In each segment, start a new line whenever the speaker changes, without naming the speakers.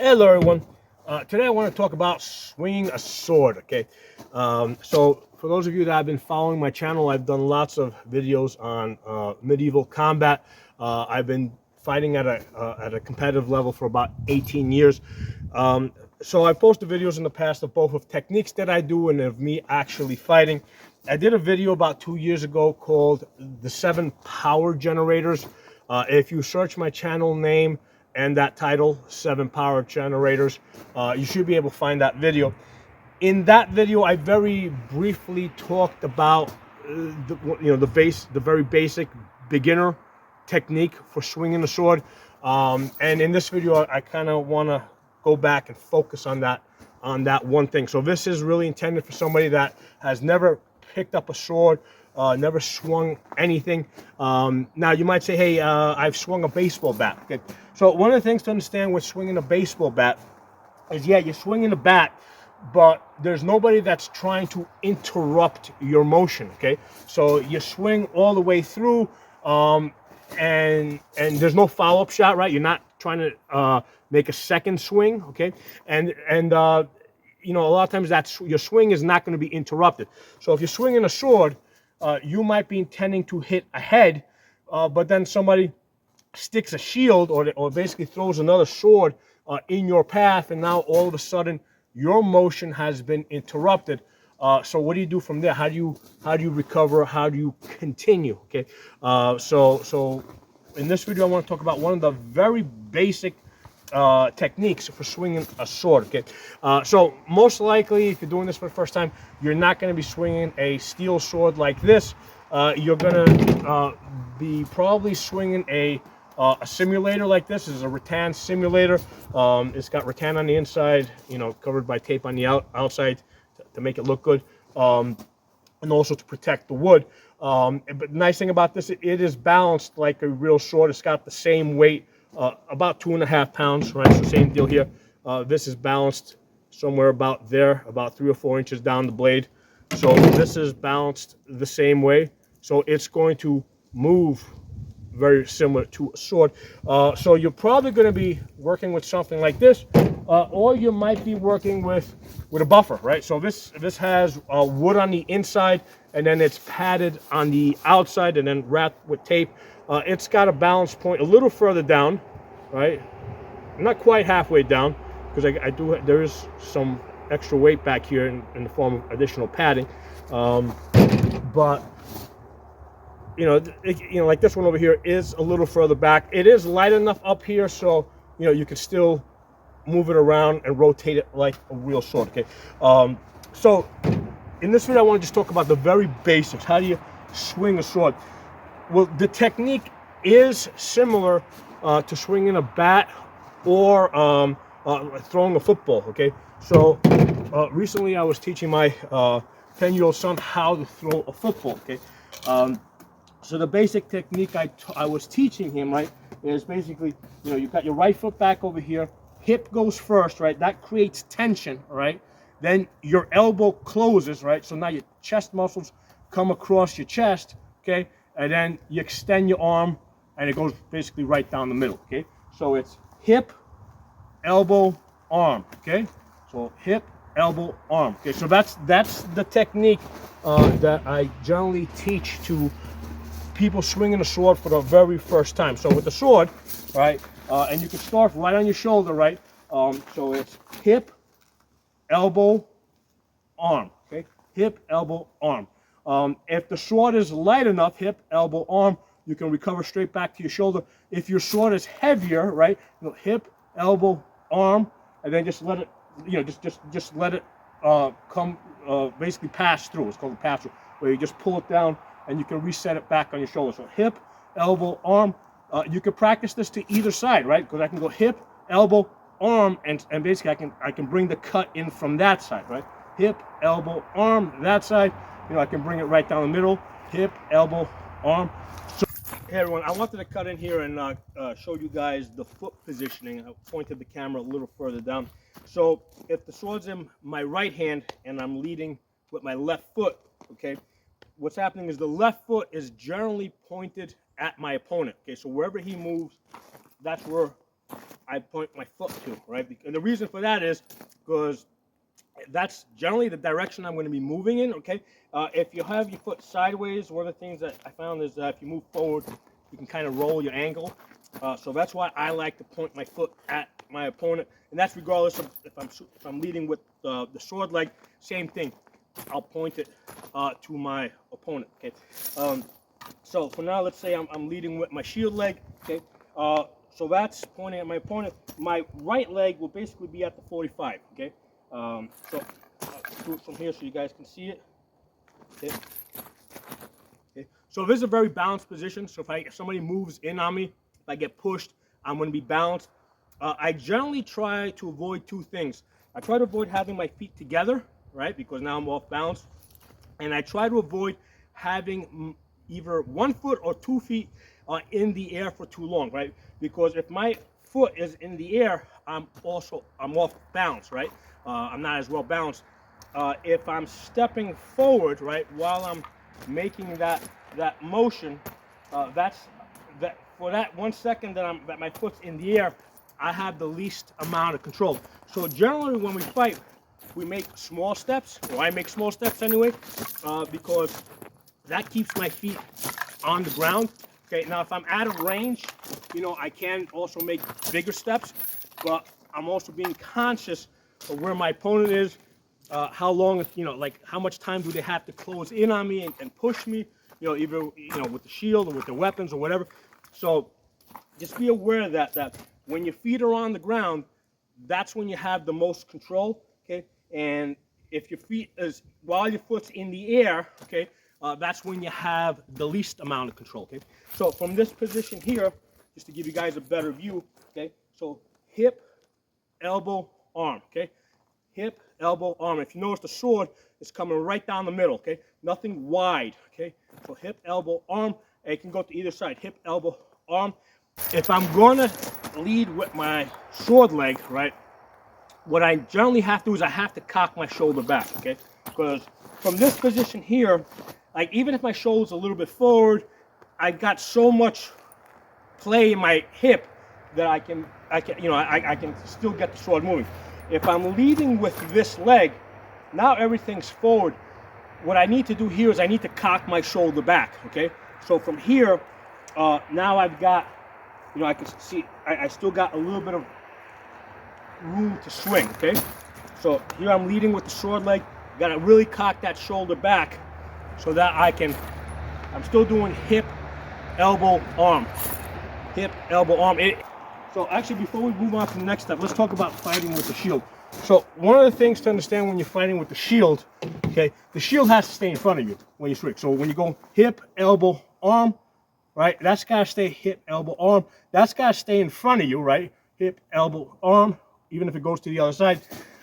Hello everyone. Today I want to talk about swinging a sword. Okay, so for those of you that have been following my channel, I've done lots of videos on medieval combat. I've been fighting at a competitive level for about 18 years. So I've posted videos in the past of both of techniques that I do and of me actually fighting. I did a video about 2 years ago called the 7 power generators. If you search my channel name and that title, 7 power generators, you should be able to find that video. In that video, I very briefly talked about the very basic beginner technique for swinging the sword. And in this video, I kind of want to go back and focus on that one thing. So this is really intended for somebody that has never picked up a sword, never swung anything. Now you might say, hey, I've swung a baseball bat. Okay. So one of the things to understand with swinging a baseball bat is, yeah, you're swinging the bat, but there's nobody that's trying to interrupt your motion. Okay, so you swing all the way through, and there's no follow-up shot, right? You're not trying to make a second swing. Okay, and a lot of times your swing is not going to be interrupted. So if you're swinging a sword, you might be intending to hit a head, but then somebody sticks a shield or basically throws another sword in your path, and now all of a sudden your motion has been interrupted. So what do you do from there? How do you recover? How do you continue? Okay, so in this video I want to talk about one of the very basic techniques for swinging a sword. Okay, so most likely if you're doing this for the first time, you're not going to be swinging a steel sword like this. You're going to be probably swinging a simulator like this. This is a rattan simulator. It's got rattan on the inside, covered by tape on the outside to make it look good, and also to protect the wood. But the nice thing about this, it is balanced like a real sword. It's got the same weight, about 2.5 pounds, right? So same deal here. This is balanced somewhere about there, about 3 or 4 inches down the blade. So this is balanced the same way. So it's going to move very similar to a sword. So you're probably going to be working with something like this, or you might be working with a buffer, right? So this has wood on the inside, and then it's padded on the outside, and then wrapped with tape. It's got a balance point a little further down, right? Not quite halfway down, because there is some extra weight back here in the form of additional padding, but like this one over here is a little further back. It is light enough up here, so you can still move it around and rotate it like a real sword. Okay, so in this video I want to just talk about the very basics. How do you swing a sword? Well, the technique is similar to swinging a bat or throwing a football. Okay, so recently I was teaching my 10-year-old son how to throw a football. Okay. So the basic technique I was teaching him, right, is basically, you've got your right foot back over here, hip goes first, right, that creates tension, right, then your elbow closes, right, so now your chest muscles come across your chest, okay, and then you extend your arm, and it goes basically right down the middle, okay, so it's hip, elbow, arm, okay, so hip, elbow, arm, okay, so that's the technique that I generally teach to people swinging a sword for the very first time. So with the sword, right, and you can start right on your shoulder, right, so it's hip, elbow, arm, okay, hip, elbow, arm. If the sword is light enough, hip, elbow, arm, you can recover straight back to your shoulder. If your sword is heavier, right, hip, elbow, arm, and then just let it, just let it come, basically pass through. It's called a pass through, where you just pull it down and you can reset it back on your shoulder. So hip, elbow, arm. You can practice this to either side, right? Because I can go hip, elbow, arm, and basically I can bring the cut in from that side, right? Hip, elbow, arm, that side. I can bring it right down the middle. Hip, elbow, arm. So, hey everyone, I wanted to cut in here and show you guys the foot positioning. I pointed the camera a little further down. So if the sword's in my right hand and I'm leading with my left foot, okay, what's happening is the left foot is generally pointed at my opponent. Okay, so wherever he moves, that's where I point my foot to, right? And the reason for that is because that's generally the direction I'm going to be moving in, okay? If you have your foot sideways, one of the things that I found is that if you move forward, you can kind of roll your ankle. So that's why I like to point my foot at my opponent, and that's regardless of if I'm leading with the sword leg. Same thing, I'll point it to my opponent. Okay. So for now, let's say I'm leading with my shield leg. Okay. So that's pointing at my opponent. My right leg will basically be at the 45. Okay. So I'll do it from here so you guys can see it. Okay. Okay. So this is a very balanced position. So if somebody moves in on me, if I get pushed, I'm going to be balanced. I generally try to avoid two things. I try to avoid having my feet together, right, because now I'm off balance. And I try to avoid having either 1 foot or 2 feet in the air for too long, right? Because if my foot is in the air, I'm off balance, right? I'm not as well balanced. If I'm stepping forward, right, while I'm making that motion, for that 1 second that my foot's in the air, I have the least amount of control. So generally when we fight, we make small steps, or I make small steps anyway, because that keeps my feet on the ground. Okay, now if I'm out of range, you know, I can also make bigger steps, but I'm also being conscious of where my opponent is, how long, you know, like how much time do they have to close in on me and push me, you know, either, you know, with the shield or with their weapons or whatever. So just be aware that when your feet are on the ground, that's when you have the most control, okay? And if your feet is, while your foot's in the air, okay, that's when you have the least amount of control, okay? So from this position here, just to give you guys a better view, okay? So hip, elbow, arm, okay? Hip, elbow, arm. If you notice, the sword is coming right down the middle, okay? Nothing wide, okay? So hip, elbow, arm, and it can go to either side, hip, elbow, arm. If I'm going to lead with my sword leg, right, what I generally have to do is I have to cock my shoulder back, okay? Because from this position here, like even if my shoulder's a little bit forward, I've got so much play in my hip that I can still get the sword moving. If I'm leading with this leg, now everything's forward. What I need to do here is I need to cock my shoulder back, okay? So from here, now I've got, you know, I can see I still got a little bit of room to swing, okay? So here I'm leading with the sword leg. Got to really cock that shoulder back so that I'm still doing hip, elbow, arm. Hip, elbow, arm. So actually, before we move on to the next step, let's talk about fighting with the shield. So one of the things to understand when you're fighting with the shield, okay, the shield has to stay in front of you when you swing. So when you go hip, elbow, arm, right, that's got to stay hip, elbow, arm. That's got to stay in front of you, right? Hip, elbow, arm, even if it goes to the other side.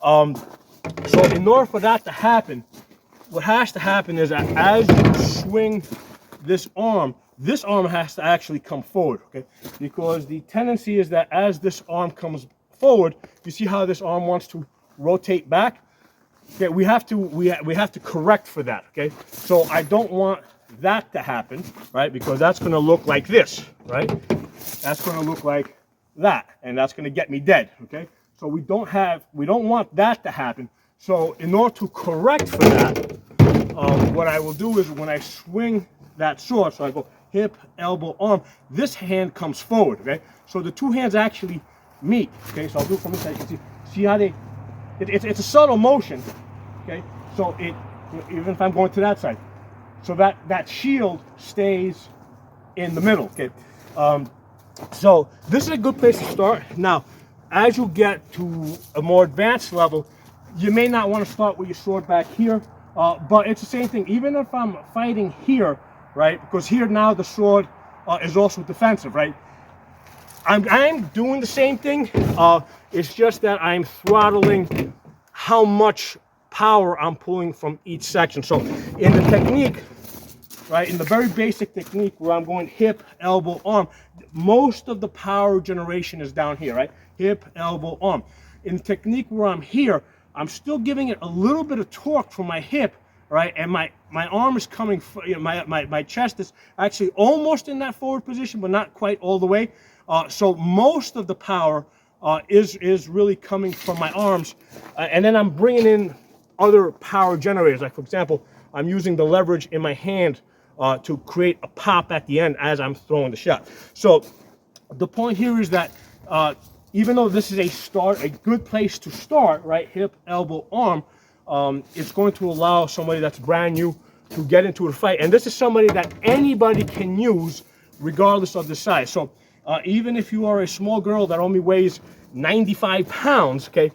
So in order for that to happen, what has to happen is that as you swing this arm has to actually come forward, okay? Because the tendency is that as this arm comes forward, you see how this arm wants to rotate back? Okay, we have to correct for that, okay? So I don't want that to happen, right? Because that's going to look like this, right? That's going to look like that, and that's going to get me dead, okay? So we don't want that to happen. So in order to correct for that, what I will do is when I swing that sword, so I go hip, elbow, arm, this hand comes forward, okay? So the two hands actually meet, okay? So I'll do it from this side. You can see how it's a subtle motion, okay? So even if I'm going to that side, so that shield stays in the middle, okay? So this is a good place to start. Now, as you get to a more advanced level, you may not want to start with your sword back here, but it's the same thing. Even if I'm fighting here, right? Because here now the sword is also defensive, right? I'm doing the same thing. It's just that I'm throttling how much power I'm pulling from each section. So in the technique, right, in the very basic technique where I'm going hip, elbow, arm, most of the power generation is down here, right? Hip, elbow, arm. In the technique where I'm here, I'm still giving it a little bit of torque from my hip, right? And my arm is coming, you know, my chest is actually almost in that forward position, but not quite all the way. So most of the power is really coming from my arms, and then I'm bringing in other power generators. Like for example, I'm using the leverage in my hand to create a pop at the end as I'm throwing the shot. So the point here is that even though this is a good place to start, right? Hip, elbow, arm, it's going to allow somebody that's brand new to get into a fight. And this is somebody that anybody can use regardless of the size. So even if you are a small girl that only weighs 95 pounds, okay,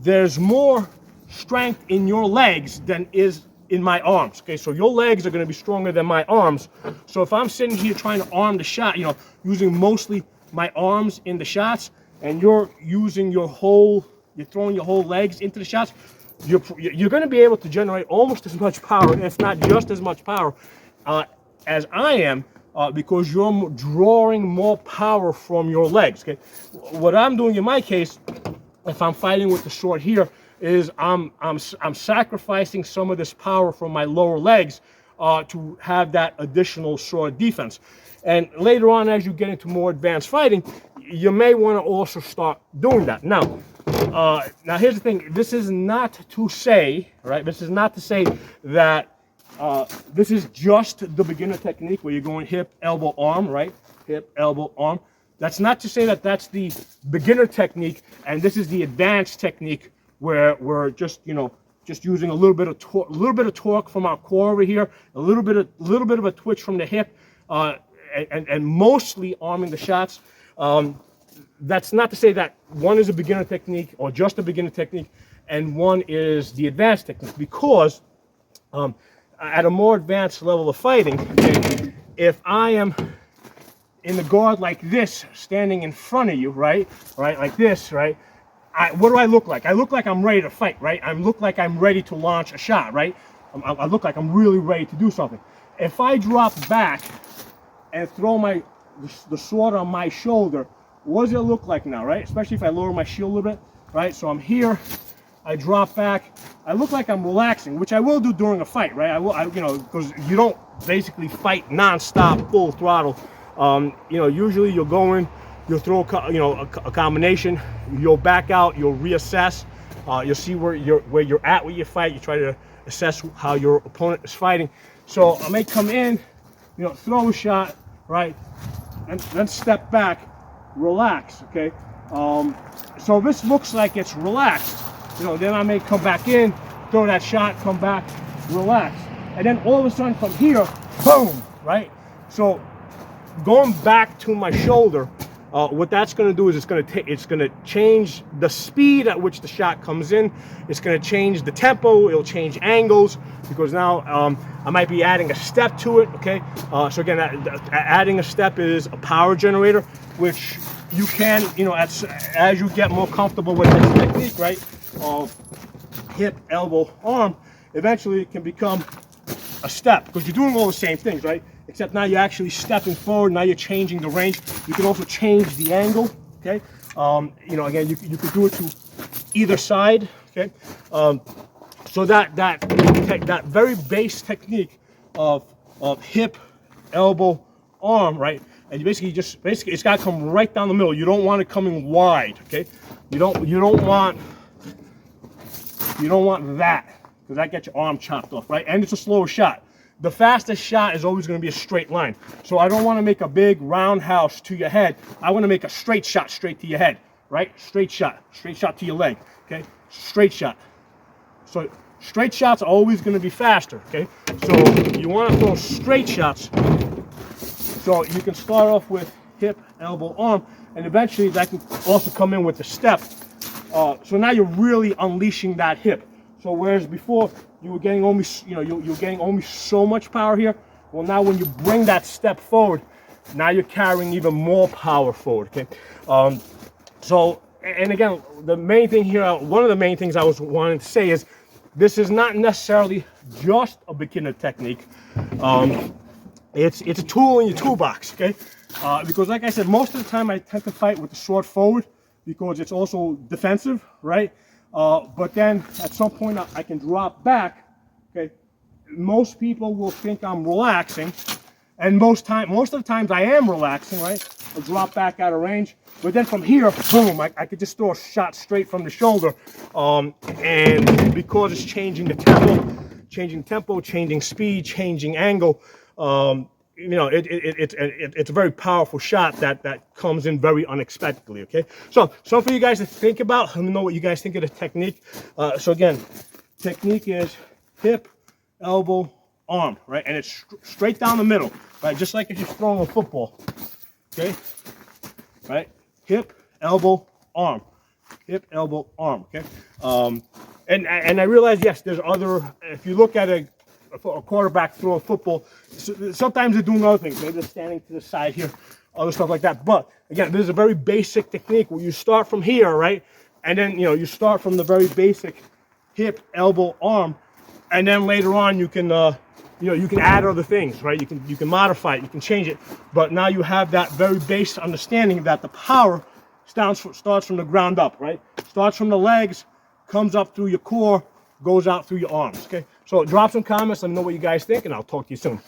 there's more strength in your legs than is in my arms, okay? So your legs are gonna be stronger than my arms. So if I'm sitting here trying to arm the shot, you know, using mostly my arms in the shots, and you're using you're throwing your whole legs into the shots, you're going to be able to generate almost as much power, if not just as much power, as I am, because you're drawing more power from your legs. Okay, what I'm doing in my case, if I'm fighting with the sword here, is I'm sacrificing some of this power from my lower legs to have that additional sword defense. And later on, as you get into more advanced fighting, you may want to also start doing that. Now, here's the thing. This is not to say, right? This is not to say that this is just the beginner technique where you're going hip, elbow, arm, right? Hip, elbow, arm. That's not to say that that's the beginner technique, and this is the advanced technique where we're just, you know, just using a little bit of torque from our core over here, a little bit of a twitch from the hip, and mostly arming the shots. That's not to say that one is a beginner technique or just a beginner technique and one is the advanced technique, because at a more advanced level of fighting, if I am in the guard like this, standing in front of you, right, like this, right, what do I look like? I look like I'm ready to fight, right? I look like I'm ready to launch a shot, right? I look like I'm really ready to do something. If I drop back and throw the sword on my shoulder, what does it look like now, right? Especially if I lower my shield a little bit, right? So I'm here, I drop back, I look like I'm relaxing, which I will do during a fight, right? You know, because you don't basically fight non-stop, full throttle. You know, usually you'll go in, you'll throw, you know, a combination, you'll back out, you'll reassess, you'll see where you're at with your fight, you try to assess how your opponent is fighting. So I may come in, you know, throw a shot, right, and then step back, relax, okay? So this looks like it's relaxed, you know, then I may come back in, throw that shot, come back, relax, and then all of a sudden from here, boom, right? So going back to my shoulder, what that's going to do is it's going to change the speed at which the shot comes in. It's going to change the tempo. It'll change angles, because now I might be adding a step to it. Okay, so again, adding a step is a power generator, which you can, you know, as you get more comfortable with this technique, right, of hip, elbow, arm, eventually it can become a step, because you're doing all the same things, right? Except now you're actually stepping forward. Now you're changing the range. You can also change the angle. Okay, you know, again, you can do it to either side. Okay, so that very base technique of hip, elbow, arm, right? And you basically it's got to come right down the middle. You don't want it coming wide. Okay, you don't want that, because that gets your arm chopped off, right? And it's a slower shot. The fastest shot is always going to be a straight line. So I don't want to make a big roundhouse to your head. I want to make a straight shot straight to your head, right? Straight shot to your leg, okay? Straight shot. So straight shots are always going to be faster, okay? So you want to throw straight shots. So you can start off with hip, elbow, arm, and eventually that can also come in with the step. So now you're really unleashing that hip. So whereas before you were getting only, you know, you're getting only so much power here, well, now when you bring that step forward, now you're carrying even more power forward. Okay, so, and again, the main thing here, one of the main things I was wanting to say is, this is not necessarily just a beginner technique. It's a tool in your toolbox. Okay, because like I said, most of the time I tend to fight with the sword forward, because it's also defensive, right? But then at some point I can drop back. Okay, most people will think I'm relaxing, and most of the times I am relaxing, right? or drop back out of range. But then from here, boom, I could just throw a shot straight from the shoulder. And because it's changing tempo, changing speed, changing angle, you know, it's a very powerful shot that comes in very unexpectedly, okay? So, something for you guys to think about. Let me know what you guys think of the technique. So again, technique is hip, elbow, arm, right? And it's straight down the middle, right? Just like if you're throwing a football, okay? Right? Hip, elbow, arm. Hip, elbow, arm, okay? And I realize, yes, there's other, if you look at a quarterback throw a football, sometimes they're doing other things. Maybe they're standing to the side here, other stuff like that. But again, this is a very basic technique where you start from here, right? And then, you know, you start from the very basic hip, elbow, arm, and then later on you can, you know, you can add other things, right? You can modify it, you can change it. But now you have that very basic understanding that the power starts from the ground up, right? Starts from the legs, comes up through your core, goes out through your arms, okay? So drop some comments, let me know what you guys think, and I'll talk to you soon.